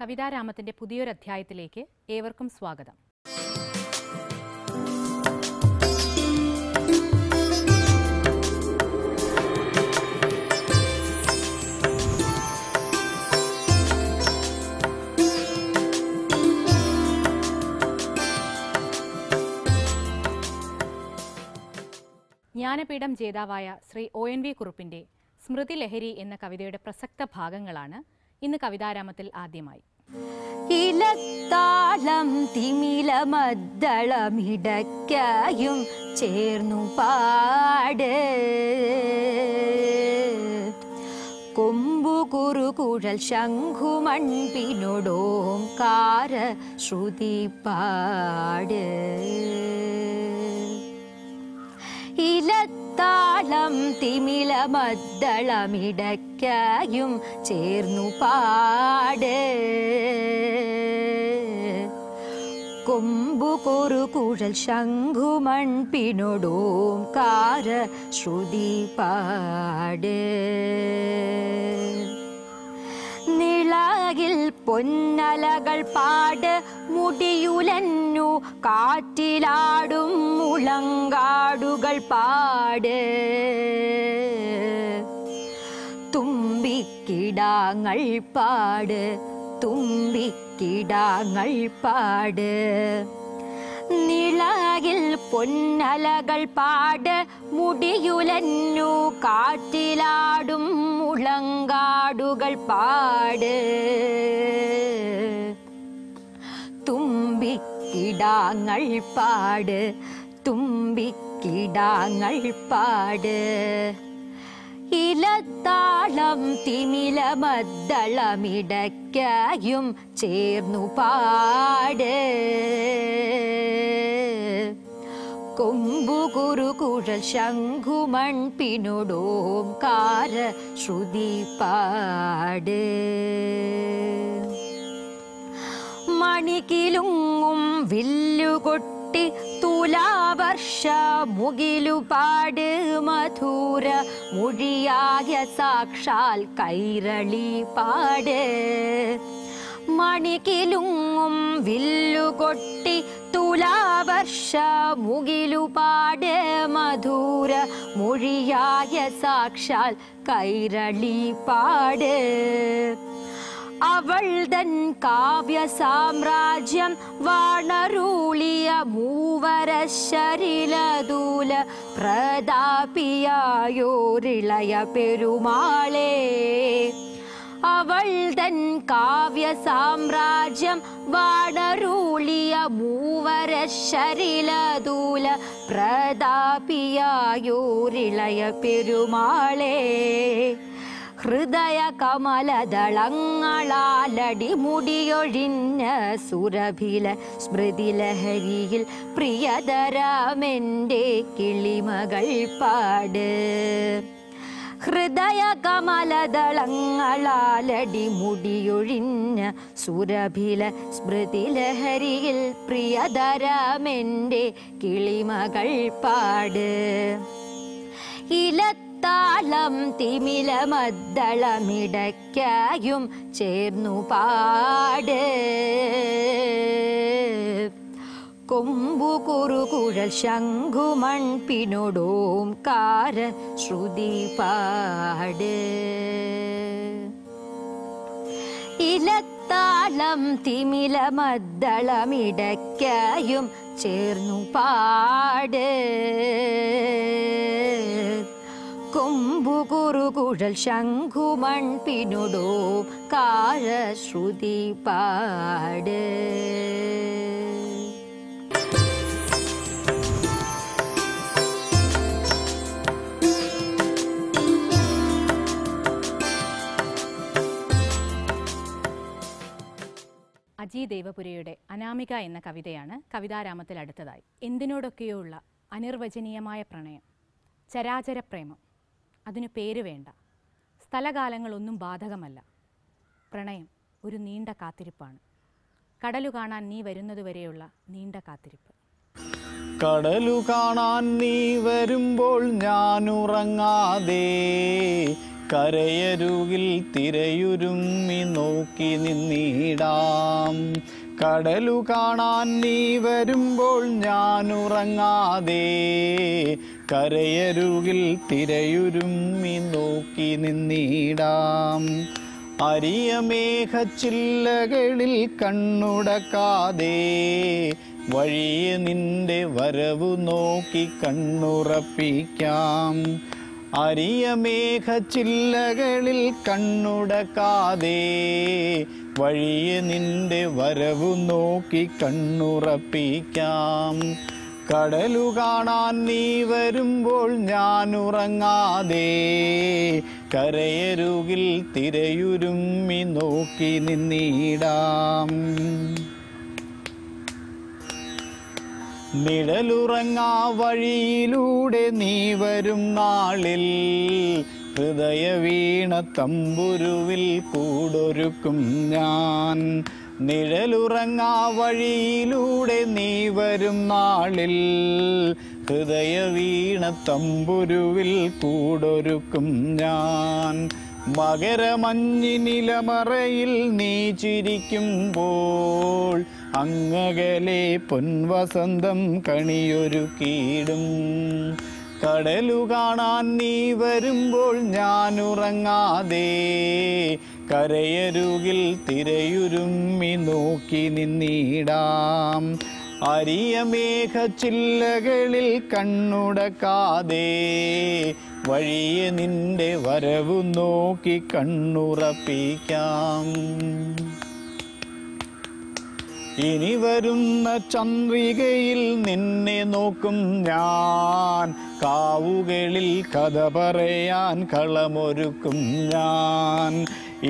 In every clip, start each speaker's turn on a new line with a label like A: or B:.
A: കവിതാരാമത്തിന്റെ പുതിയൊരധ്യായത്തിലേക്ക് ഏവർക്കും സ്വാഗതം. ജ്ഞാനപീഠം ജേതാവായ ശ്രീ ONV കുറുപ്പിന്റെ സ്മൃതിലഹരി എന്ന കവിതയുടെ പ്രസക്ത ഭാഗങ്ങളാണ് ഇന്ന് കവിതാരാമത്തിൽ ആദ്യമായി.
B: ഇലത്താളം തിമിലമദ്ദളമിടയ്ക്കയും ചേർന്നു പാട് കൊമ്പു കുറുകുഴൽ ശംഖുമൺപിനൊടോംകാര ശ്രുതി പാട് ഇലത്താളം തിമിലമദ്ദളമിടയ്ക്കയും ചേർന്നു പാട് കൊമ്പു കുറുകുഴൽ ശംഖുമൺപിനൊടോംകാര ശ്രുതി പാട് നിളകിൽ പൊന്നലകൾ പാട് മുടിയുലന്നു കാറ്റിലാടും മുളങ്കാടുകൾ പാട് തുമ്പിക്കിടാങ്ങൾ പാട് തുമ്പിക്കിടാങ്ങൾ പാട് നിളകിൽ പൊന്നലകൾ പാട് മുടിയുലന്നു കാറ്റിലാടും മുളങ്കാടുകൾ പാട് തുമ്പിക്കിടാങ്ങൾ പാട് തുമ്പിക്കിടാങ്ങൾ പാട് ഇലത്താളം തിമിലമദ്ദളമിടയ്ക്കയും ചേർന്നു പാട് കൊമ്പു കുറുകുഴൽ ശംഖുമൺപിനൊടോംകാര ശ്രുതി പാട് മണികിലുങ്ങും വില്ലുകൊട്ടി തുലാവർഷ മുകിലുപാട് മധുര മൊഴിയായ സാക്ഷാൽ കൈരളി പാട് മണികിലുങ്ങും വില്ലുകൊട്ടി തുലാവർഷ മുകിലുപാട് മധുര മൊഴിയായ സാക്ഷാൽ കൈരളി പാട് അവൾ തൻ കാവ്യ സാമ്രാജ്യം വാണരൂളിയ മൂവരശരിലദൂല പ്രതാപിയായോരിളയ പെരുമാളേ അവൾ തൻ കാവ്യ സാമ്രാജ്യം വാണരൂളിയ മൂവരശരിലദൂല പ്രതാപിയായോരിളയ പെരുമാളേ ഹൃദയ കമലദളങ്ങളാലടി മുടിയൊഴിഞ്ഞ സുരഭില സ്മൃതിലഹരിയിൽ പ്രിയതരമെൻ്റെ കിളിമകൾ പാട് ഹൃദയ കമലദളങ്ങളാലടി മുടിയൊഴിഞ്ഞ സുരഭില സ്മൃതിലഹരിയിൽ പ്രിയതരമെൻ്റെ കിളിമകൾ പാട് ഇലത്താളം തിമിലമദ്ദളമിടയ്ക്കയും ചേർന്നു പാട് കൊമ്പു കുറുകുഴൽ ശംഖുമൺപിനൊടോംകാര ശ്രുതി പാട് ഇലത്താളം തിമിലമദ്ദളമിടയ്ക്കയും ചേർന്നു പാട് കൊമ്പു കുറുകുഴൽ ശംഖുമൺപിനൊടോംകാര ശ്രുതി പാട്
A: അജി ദേവപുരയുടെ അനാമിക എന്ന കവിതയാണ് കവിതാരാമത്തിൽ അടുത്തതായി. എന്തിനോടൊക്കെയോ ഉള്ള അനിർവചനീയമായ പ്രണയം, ചരാചര പ്രേമം, അതിനു പേര് വേണ്ട, സ്ഥലകാലങ്ങളൊന്നും ബാധകമല്ല. പ്രണയം ഒരു നീണ്ട കാത്തിരിപ്പാണ്. കടലു കാണാൻ നീ വരുന്നതുവരെയുള്ള നീണ്ട കാത്തിരിപ്പ്.
C: കടലു കാണാൻ നീ വരുമ്പോൾ ഞാൻ ഉറങ്ങാതെ കരയരുകിൽ തിരയുരുമ്മി നോക്കി നിന്നിടാം. കടലു കാണാൻ നീ വരുമ്പോൾ ഞാനുറങ്ങാതെ കരയരുകിൽ തിരയുരുമ്മി നോക്കി നിന്നിടാം. അരിയ മേഘച്ചില്ലകളിൽ കണ്ണുടക്കാതെ വഴിയെ നിന്റെ വരവു നോക്കി കണ്ണുറപ്പിക്കാം. അരിയ മേഘച്ചില്ലകളിൽ കണ്ണുടക്കാതെ വഴിയെ നിന്റെ വരവു നോക്കി കണ്ണുറപ്പിക്കാം. കടലു കാണാൻ നീ വരുമ്പോൾ ഞാനുറങ്ങാതെ കരയരുകിൽ തിരയുരുമ്മി നോക്കി നിന്നിടാം. നിഴലുറങ്ങാ വഴിയിലൂടെ നീ വരും നാളിൽ ഹൃദയ വീണ തമ്പുരുവിൽ കൂടൊരുക്കും ഞാൻ. നിഴലുറങ്ങാ വഴിയിലൂടെ നീ വരും നാളിൽ ഹൃദയ വീണ തമ്പുരുവിൽ കൂടൊരുക്കും ഞാൻ. മകരമഞ്ഞിനിലമറയിൽ നീ ചിരിക്കുമ്പോൾ അങ്ങകലെ പൊൻവസന്തം കണിയൊരുക്കിയിടും. കടലു കാണാൻ നീ വരുമ്പോൾ ഞാനുറങ്ങാതെ കരയരുകിൽ തിരയുരുമ്മി നോക്കി നിന്നിടാം. അരിയ മേഘച്ചില്ലകളിൽ കണ്ണുടക്കാതെ വഴിയെ നിന്റെ വരവു നോക്കി കണ്ണുറപ്പിക്കാം. ഇനി വരുന്ന ചന്ദ്രികയിൽ നിന്നെ നോക്കും ഞാൻ. കാവുകളിൽ കഥ പറയാൻ കളമൊരുക്കും ഞാൻ.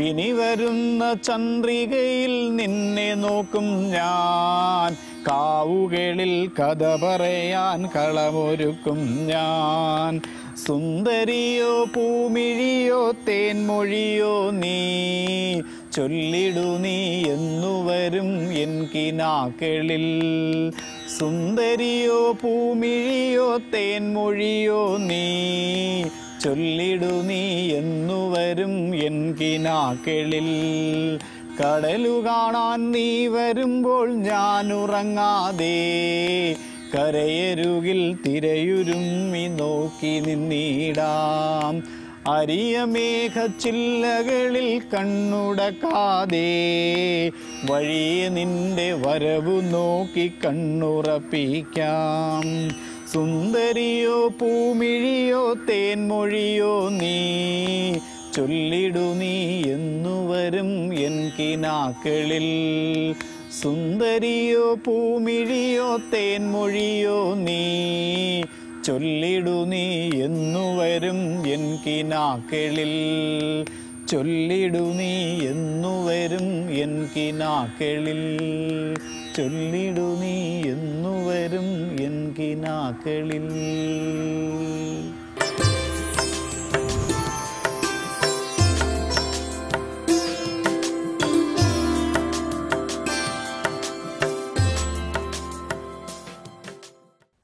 C: ഇനി വരുന്ന ചന്ദ്രികയിൽ നിന്നെ നോക്കും ഞാൻ. കാവുകളിൽ കഥ പറയാൻ കളമൊരുക്കും ഞാൻ. സുന്ദരിയോ പൂമിഴിയോ തേൻമൊഴിയോ നീ ചൊല്ലിടു നീ എന്നുവരും എൻ കിനാക്കളിൽ. സുന്ദരിയോ പൂമിഴിയോ തേൻമൊഴിയോ നീ ചൊല്ലിടു നീ എന്നുവരും എൻ കിനാക്കളിൽ. കടലു കാണാൻ നീ വരുമ്പോൾ ഞാനുറങ്ങാതെ കരയരുകിൽ തിരയുരുമ്മി നോക്കി നിന്നിടാം. അരിയ മേഘച്ചില്ലകളിൽ കണ്ണുടക്കാതെ വഴിയെ നിന്റെ വരവു നോക്കി കണ്ണുറപ്പിക്കാം. സുന്ദരിയോ പൂമിഴിയോ തേൻമൊഴിയോ നീ ചൊല്ലിടു നീ എന്നുവരും എൻ കിനാക്കളിൽ. സുന്ദരിയോ പൂമിഴിയോ തേൻമൊഴിയോ നീ ചൊല്ലിടു നീ എന്നുവരും എൻ കിനാക്കളിൽ. ചൊല്ലിടു നീ എന്നുവരും എൻ കിനാക്കളിൽ. ചൊല്ലിടു നീ എന്നുവരും എൻ കിനാക്കളിൽ.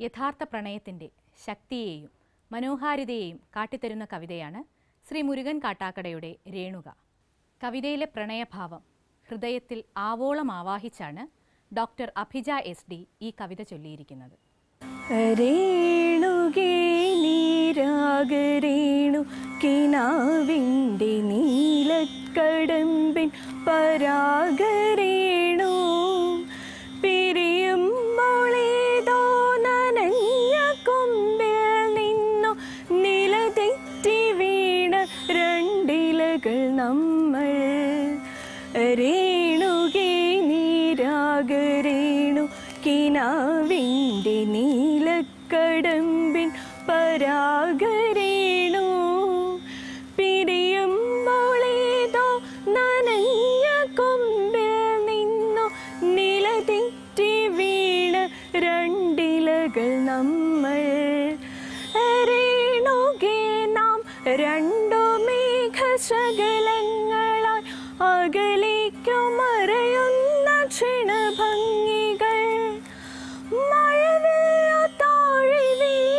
A: യഥാർത്ഥ പ്രണയത്തിൻ്റെ ശക്തിയെയും മനോഹാരിതയെയും കാട്ടിത്തരുന്ന കവിതയാണ് ശ്രീ മുരുകൻ കാട്ടാക്കടയുടെ രേണുക. കവിതയിലെ പ്രണയഭാവം ഹൃദയത്തിൽ ആവോളം ആവാഹിച്ചാണ് ഡോക്ടർ അഭിജ SD ഈ കവിത ചൊല്ലിയിരിക്കുന്നത്.
D: രേണുകേ നീരാഗരേണു കിനാവിൻ്റെ നീലക്കടമ്പിൻ പരാഗരേണു പിരിയുമ്പോളേതോ നനഞ്ഞ കൊമ്പിൽ നിന്നു നിലതെറ്റി വീണ രണ്ടിലകൾ നമ്മൾ. രേണുകേ നീരാഗരേണു കിനാവിൻ്റെ നീലക്കടമ്പിൻ പരാഗരേണു പിരിയുമ്പോളേതോ നനഞ്ഞ കൊമ്പിൽ നിന്നു നിലതെറ്റി വീണ രണ്ടിലകൾ നമ്മൾ. രേണുകേ നാം രണ്ടു മേഘശകലങ്ങളായി അകലേക്കു മറയുന്ന ക്ഷണഭംഗികൾ. മഴവില്ലു താഴെ വീഴും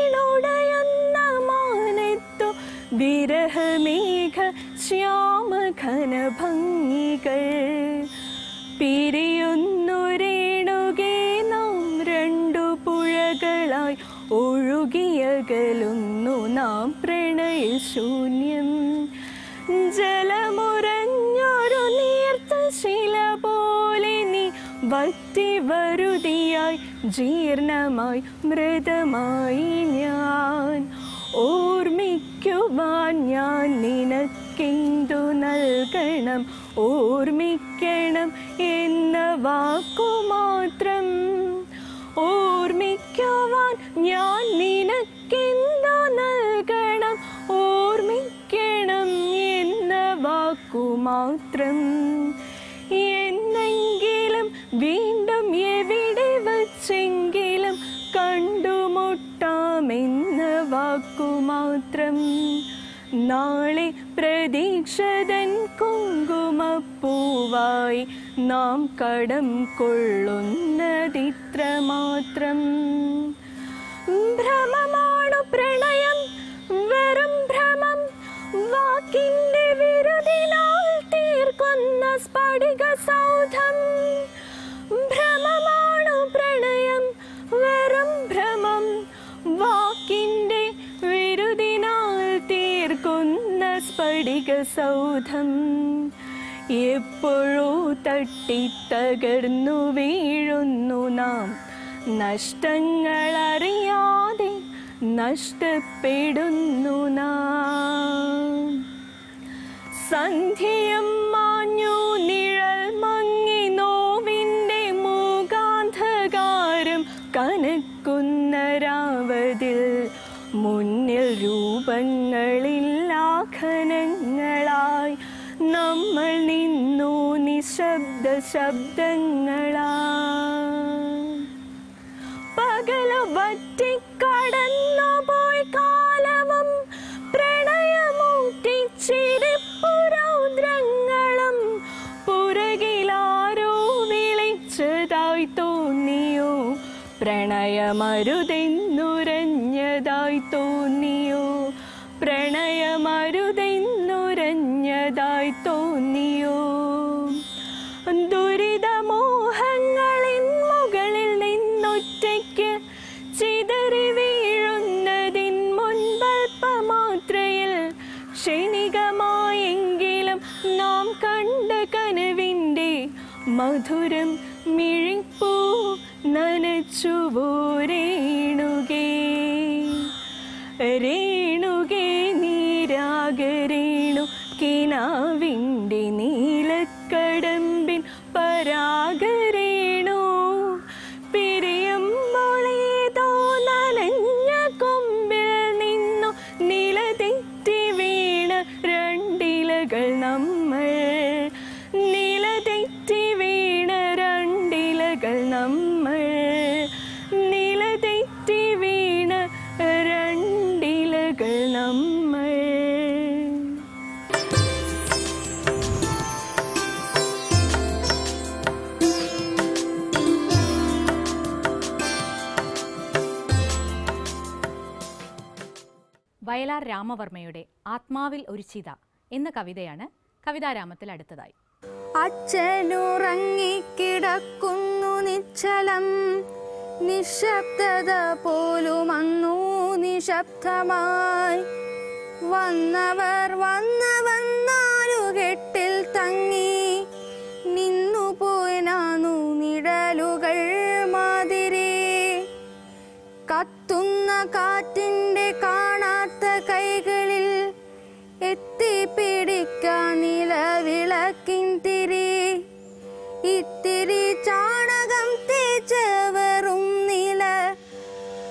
D: ശ്യാമഘനഭംഗികൾ പിരിയുന്നു രേണുകേ നാം രണ്ടു പുഴകളായി ഒഴുകിയകലുന്നു നാം പ്രണയശൂന്യം ജലമുറഞ്ഞൊരു നീർത്ത ശില പോലെ നീ വറ്റി വറുതിയായി ജീർണമായി മൃതമായി ഞാൻ ഓർമ്മിക്കുവാൻ ഞാൻ നിനക്കെന്തു നൽകണം ഓർമ്മിക്കണം എന്ന വാക്കുമാത്രം ഓർമ്മിക്കുവാൻ ഞാൻ നിനക്കെന്തു നൽകണം ഓർമ്മിക്കണം എന്ന വാക്കുമാത്രം എന്നെങ്കിലും വീണ്ടും എവിടെ വച്ചെങ്കിലും കണ്ടുമുട്ടാമെന്ന വാക്കുമാത്രം നാളെ പ്രതീക്ഷതൻ കുങ്കുമപ്പൂവായി നാം കടം കൊള്ളുന്നതിത്ര മാത്രം ഭ്രമമാണു പ്രണയം വെറും ഭ്രമം വാക്കിന്റെ വിരുദിനാൽ തീർക്കുന്ന സ്ഫടിക സൗധം ഭ്രമമാണു പ്രണയം വെറും ഭ്രമം വാക്കിന്റെ വിരുദിനാൽ തീർക്കുന്ന സ്ഫടിക സൗധം എപ്പോഴോ തട്ടിത്തകർന്നു വീഴുന്നു നാം നഷ്ടങ്ങളറിയാതെ നഷ്ടപ്പെടുന്നു നാം സന്ധ്യയും മാഞ്ഞു നിഴൽ മങ്ങി നോവിൻ്റെ മൂകാന്ധകാരം കനക്കുന്ന രാവതിൽ മുന്നിൽ രൂപങ്ങളില്ലാഖനങ്ങളായി നമ്മൾ നിന്നു നിശബ്ദ ശബ്ദങ്ങളായി പകല് വറ്റിക്കടന്നു പോയി കാലവും പ്രണയമൂട്ടിച്ചിരിപ്പുരൗദ്രങ്ങളും പുറകിലാരോ വിളിച്ചതായി തോന്നിയോ പ്രണയമരുതെന്നുരഞ്ഞതായി തോന്നിയോ പ്രണയമരുതെന്നുരഞ്ഞതായി തോന്നിയോ ദുരിതമോഹങ്ങളിൻ മുകളിൽ നിന്നൊറ്റയ്ക്ക് ചിതറി വീഴുന്നതിൻ മുൻപൽപ്പമാത്രയിൽ ക്ഷണികമായെങ്കിലും നാം കണ്ട കനവിൻ്റെ മധുരം മിഴിപ്പൂ നനച്ചുവോ രേണുകേ രേണുകേ നീരാഗരേണു കിനാവിൻ്റെ നീലക്കടമ്പിൻ പരാഗരേണു പിരിയുമ്പോളേതോ നനഞ്ഞ കൊമ്പിൽ നിന്നു നിലതെറ്റി വീണ രണ്ടിലകൾ നമ്മൾ നിലതെറ്റി വീണ രണ്ടിലകൾ നമ്മൾ നിലതെറ്റി വീണ രണ്ടിലകൾ നമ്മൾ
A: വയലാർ രാമവർമ്മയുടെ ആത്മാവിൽ ഒരു ചിത എന്ന കവിതയാണ് കവിതാരാമത്തിൽ അടുത്തതായി.
B: അച്ഛനുറങ്ങിക്കിടക്കുന്നു നിശ്ചലം നിശബ്ദത പോലുമന്നു നിശബ്ദമായി വന്നവർ വന്നാലുകെട്ടിൽ തങ്ങി നിന്നുപോയി നാനു നിഴലുകൾ മാതിരി കത്തുന്ന കാറ്റിൻ്റെ കാണാത്ത കൈകളിൽ എത്തിപ്പിടിക്കാൻ നിലവിളക്കിൻ തിരി ഇത്തിരി ചാണകം തേച്ചവറും നില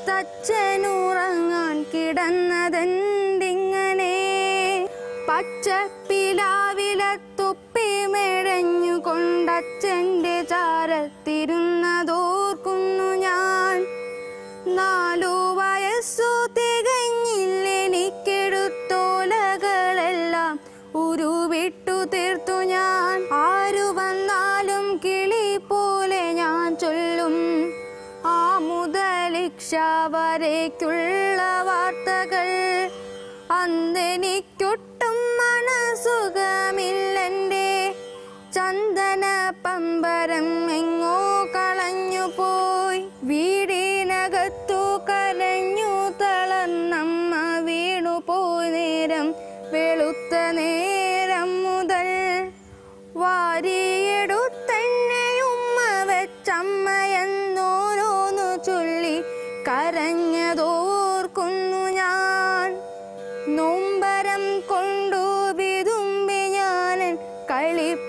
B: തച്ചനുറങ്ങാൻ കിടന്നതെന്തിങ്ങനെ പച്ചപ്പിലാവിലത്തൊപ്പി മെഴഞ്ഞുകൊണ്ടച്ഛൻ്റെ ചാരത്തിരുന്നതോർക്കുന്നു ഞാൻ 4 വയസ്സു തികഞ്ഞില്ലെനിക്കെടുത്തോലകളെല്ലാം ഉരുവിട്ടു തീർത്തു ഞാൻ ആരു വന്നാലും കിളി പോലെ ഞാൻ ചൊല്ലും ആ മുതലിക്ഷ വരേക്കുള്ള വാർത്തകൾ അന്നെനിക്കൊട്ടും മനസ്സു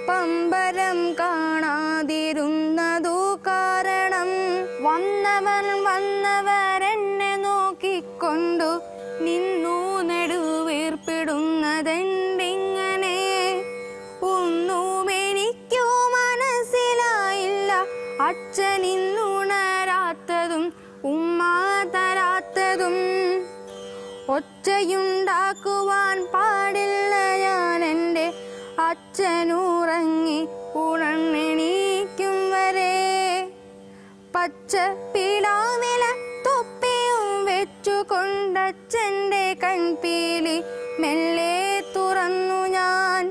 B: പമ്പരം കാണാതിരുന്നതു കാരണം. വന്നവരെന്നെ നോക്കിക്കൊണ്ടു നിന്നു നെടുവീർപ്പിടുന്നതെന്തിങ്ങനെ. ഒന്നും എനിക്കു മനസ്സിലായില്ല, അച്ഛനിന്നുണരാത്തതും ഉമ്മ തരാത്തതും. ഒച്ചയുണ്ടാക്കുവാൻ പാടില്ല ഞാൻ, എൻ്റെ അച്ഛനുറങ്ങി ഉണർന്നെണീക്കും വരെ. പച്ച പിലാവില തൊപ്പിയും വെച്ചുകൊണ്ടച്ഛൻ്റെ കൺപീലി മെല്ലെ തുറന്നു ഞാൻ.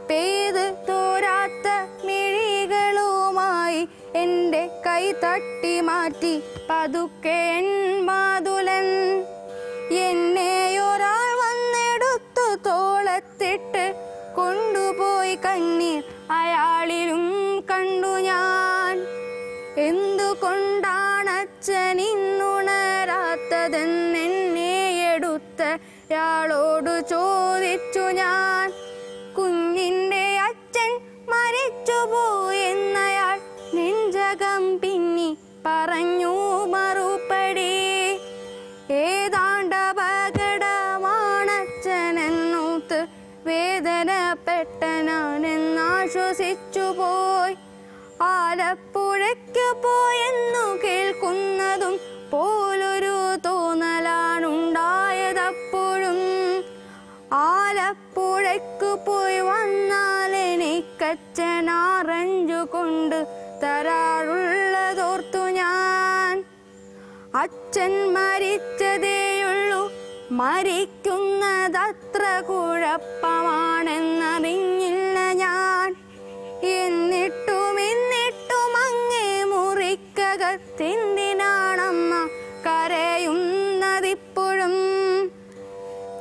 B: പെയ്ത് തോരാത്ത മിഴികളുമായി എൻ്റെ കൈ തട്ടി മാറ്റി പതുക്കെ എൻ മാതുലൻ. എന്നെ ഒരാൾ വന്നെടുത്തു തോളത്തിട്ട് കൊണ്ടുപോയി, കണ്ണീർ അയാളിലും കണ്ടു ഞാൻ. എന്തുകൊണ്ടാണ് അച്ഛൻ ഇന്നുണരാത്തതെന്നെന്നെ എടുത്തയാളോട് ചോദിച്ചു ഞാൻ. കുഞ്ഞിൻ്റെ അച്ഛൻ മരിച്ചുപോയെന്നയാൾ നെഞ്ചകം പിന്നി പറഞ്ഞു മറുപടി. ഏതാണ്ടപകടമാണച്ഛനെന്നോത്ത് വേദനപ്പെട്ട ഞാനെന്നാശ്വസിച്ചു പോയി. ആലപ്പുഴയ്ക്ക് പോയെന്നു കേൾക്കുന്നതും പോലൊരു തോന്നലാണുണ്ടായതപ്പോഴും. ആലപ്പുഴയ്ക്ക് പോയി വന്നാൽ എനിക്കച്ഛൻ ആറഞ്ചു കൊണ്ട് തരാറുള്ളതോർത്തു ഞാൻ. അച്ഛൻ മരിച്ചതേയുള്ളൂ, മരിക്കുന്നതത്ര കുഴപ്പമാണെന്നറിഞ്ഞില്ല ഞാൻ. എന്നിട്ടും അങ്ങേ മുറിക്കകത്തെന്തിനാണമ്മ കരയുന്നതിപ്പോഴും.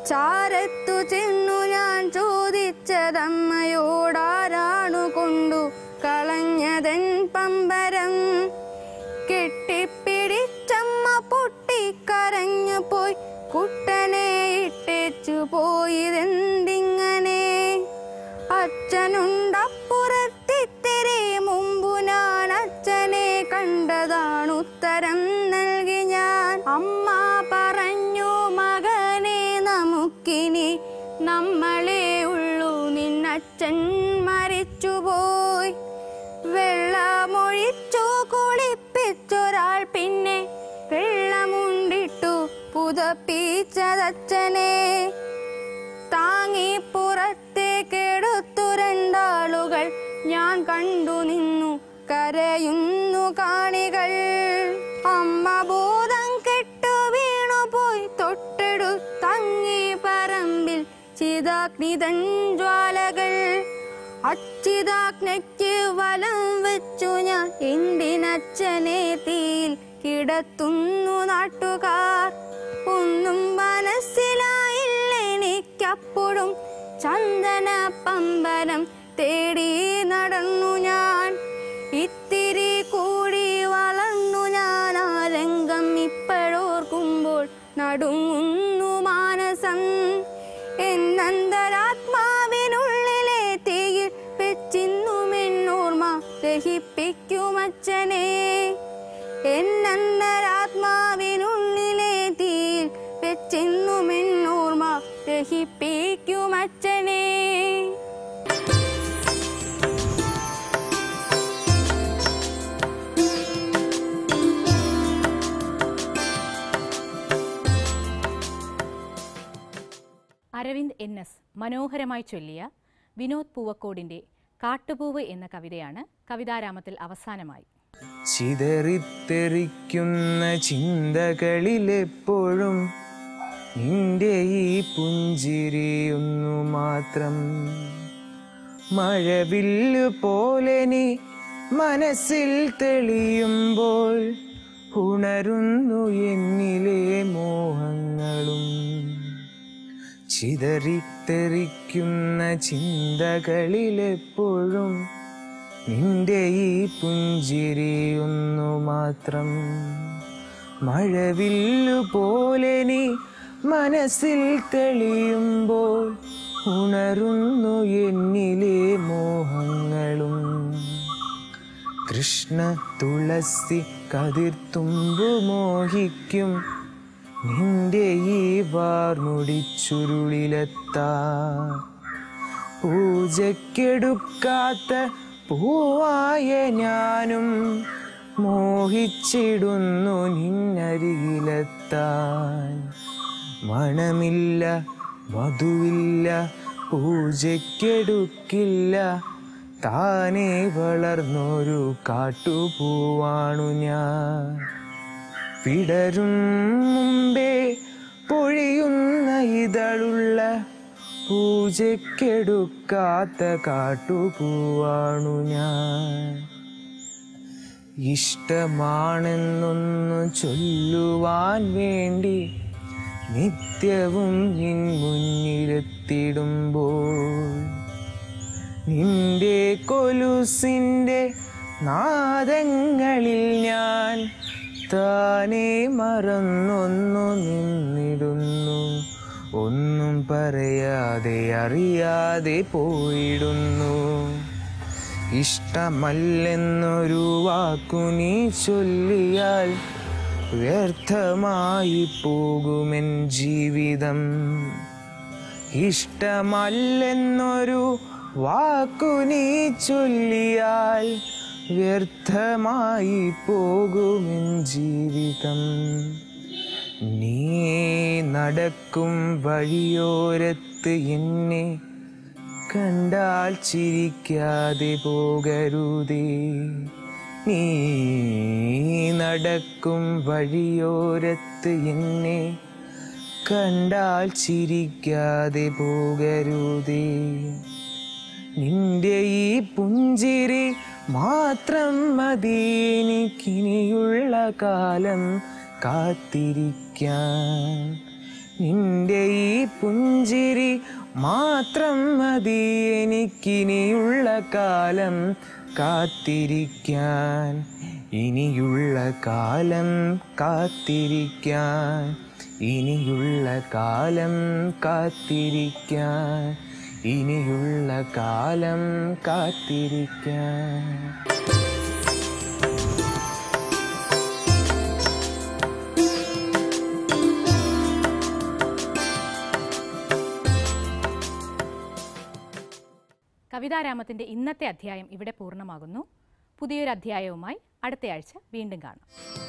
B: ചാരത്തു ചെന്നു ഞാൻ ചോദിച്ചതമ്മയോടാരാണു കൊണ്ടു കളഞ്ഞതൻ പമ്പരം. കെട്ടിപ്പിടിച്ചമ്മ പൊട്ടിക്കരഞ്ഞു പോയി, കുട്ടനെ ഇട്ടേച്ചു പോയതെന്തിങ്ങനെ. അച്ഛനുണ്ടപ്പുറത്തിത്തിരി മുമ്പു ഞാൻ അച്ഛനെ കണ്ടതാണുത്തരം നൽകി ഞാൻ. അമ്മ പറഞ്ഞു, മകനെ നമുക്കിനി നമ്മളെ ഉള്ളൂ, നിന്നച്ഛൻ മരിച്ചുപോയി. വെള്ളമൊഴിച്ചു കുളിപ്പിച്ചൊരാൾ പിന്നെ വെള്ളമുണ്ടിട്ടു പുതപ്പിച്ചതച്ഛനെ. താങ്ങി പുറത്തേക്കെടുത്തു രണ്ടാളുകൾ ഞാൻ കണ്ടു നിന്നു കരയുന്നു കാണികൾ. അമ്മ ബോധം കെട്ടു വീണുപോയി, തൊട്ടെടുത്തങ്ങി പറമ്പിൽ ചിതാഗ്നിതൻ ജ്വാലകൾ. അച്ചിതാഗ്നയ്ക്ക് വലം വെച്ചു ഞാൻ, എന്തിനച്ഛനെ തീയിൽ കിടത്തുന്നു നാട്ടുകാർ. ഒന്നും മനസ്സിലായില്ല എനിക്കപ്പോഴും, ചന്ദന പമ്പരം തേടി നടന്നു ഞാൻ. ഇത്തിരി കൂടി വളർന്നു ഞാൻ, ആ രംഗം ഇപ്പോഴോർക്കുമ്പോൾ നടുങ്ങുന്നു മാനസം. എന്നന്തരാത്മാവിനുള്ളിലെ തീയിൽ വെച്ചിന്നുമെന്നോർമ്മ ദഹിപ്പിക്കുമച്ഛനെ. എന്നന്തരാത്മാവിനുള്ളിലെ തീയിൽ വെച്ചിന്നുമെന്നോർമ്മ ദഹിപ്പിക്കുമച്ഛനെ.
A: അരവിന്ദ് NS മനോഹരമായി ചൊല്ലിയ വിനോദ് പൂവക്കോടിൻ്റെ കാട്ടുപൂവ് എന്ന കവിതയാണ് കവിതാരാമത്തിൽ അവസാനമായി.
E: ചിതറിത്തെറിക്കുന്ന ചിന്തകളിലെപ്പോഴും നിന്റെ ഈ പുഞ്ചിരിയൊന്നു മാത്രം. മഴവില്ലു പോലെ നീ മനസ്സിൽ തെളിയുമ്പോൾ ഉണരുന്നു എന്നിലെ മോഹങ്ങളും. ചിതറിത്തെറിക്കുന്ന ചിന്തകളിലെപ്പോഴും നിന്റെ ഈ പുഞ്ചിരിയൊന്നു മാത്രം. മഴവില്ലു പോലെ നീ മനസ്സിൽ തെളിയുമ്പോൾ ഉണരുന്നു എന്നിലെ മോഹങ്ങളും. കൃഷ്ണ തുളസി കതിർത്തുമ്പു മോഹിക്കും നിന്റെ ഈ വാർമുടിച്ചുരുളിലെത്താ പൂജയ്ക്കെടുക്കാത്ത പൂവായ ഞാനും മോഹിച്ചിടുന്നു നിന്നരികിലെത്താൻ മണമില്ല മധുവില്ല പൂജയ്ക്കെടുക്കില്ല താനേ വളർന്നൊരു കാട്ടുപൂവാണു ഞാൻ വിടരും മുമ്പേ പൊഴിയുന്ന ഇതളുള്ള പൂജയ്ക്കെടുക്കാത്ത കാട്ടുപൂവാണു ഞാൻ ഇഷ്ടമാണെന്നൊന്നു ചൊല്ലുവാൻ വേണ്ടി നിത്യവും നിൻ മുന്നിലെത്തിടുമ്പോൾ നിന്റെ കൊലുസിൻ്റെ നാദങ്ങളിൽ ഞാൻ താനേ മറന്നൊന്നു നിന്നിടുന്നു ഒന്നും പറയാതെ അറിയാതെ പോയിടുന്നു ഇഷ്ടമല്ലെന്നൊരു വാക്കു നീ ചൊല്ലിയാൽ വ്യർത്ഥമായി പോകുമെൻ ജീവിതം ഇഷ്ടമല്ലെന്നൊരു വാക്കു നീ ചൊല്ലിയാൽ വ്യർത്ഥമായി പോകുമെൻ ജീവിതം നീ നടക്കും വഴിയോരത്ത് എന്നെ കണ്ടാൽ ചിരിക്കാതെ പോകരുതേ നീ നടക്കും വഴിയോരത്ത് എന്നെ കണ്ടാൽ ചിരിക്കാതെ പോകരുതേ നിന്റെ ഈ പുഞ്ചിരി മാത്രം മതി എനിക്കിനിയുള്ള കാലം കാത്തിരിക്കാൻ നിന്റെ ഈ പുഞ്ചിരി മാത്രം മതി എനിക്കിനിയുള്ള കാലം കാത്തിരിക്കാൻ ഇനിയുള്ള കാലം കാത്തിരിക്കാൻ ഇനിയുള്ള കാലം കാത്തിരിക്കാൻ ഇനിയുള്ള കാലം കാത്തിരിക്കാൻ
A: കവിതാരാമത്തിൻ്റെ ഇന്നത്തെ അധ്യായം ഇവിടെ പൂർണ്ണമാകുന്നു. പുതിയൊരു അധ്യായവുമായി അടുത്തയാഴ്ച വീണ്ടും കാണാം.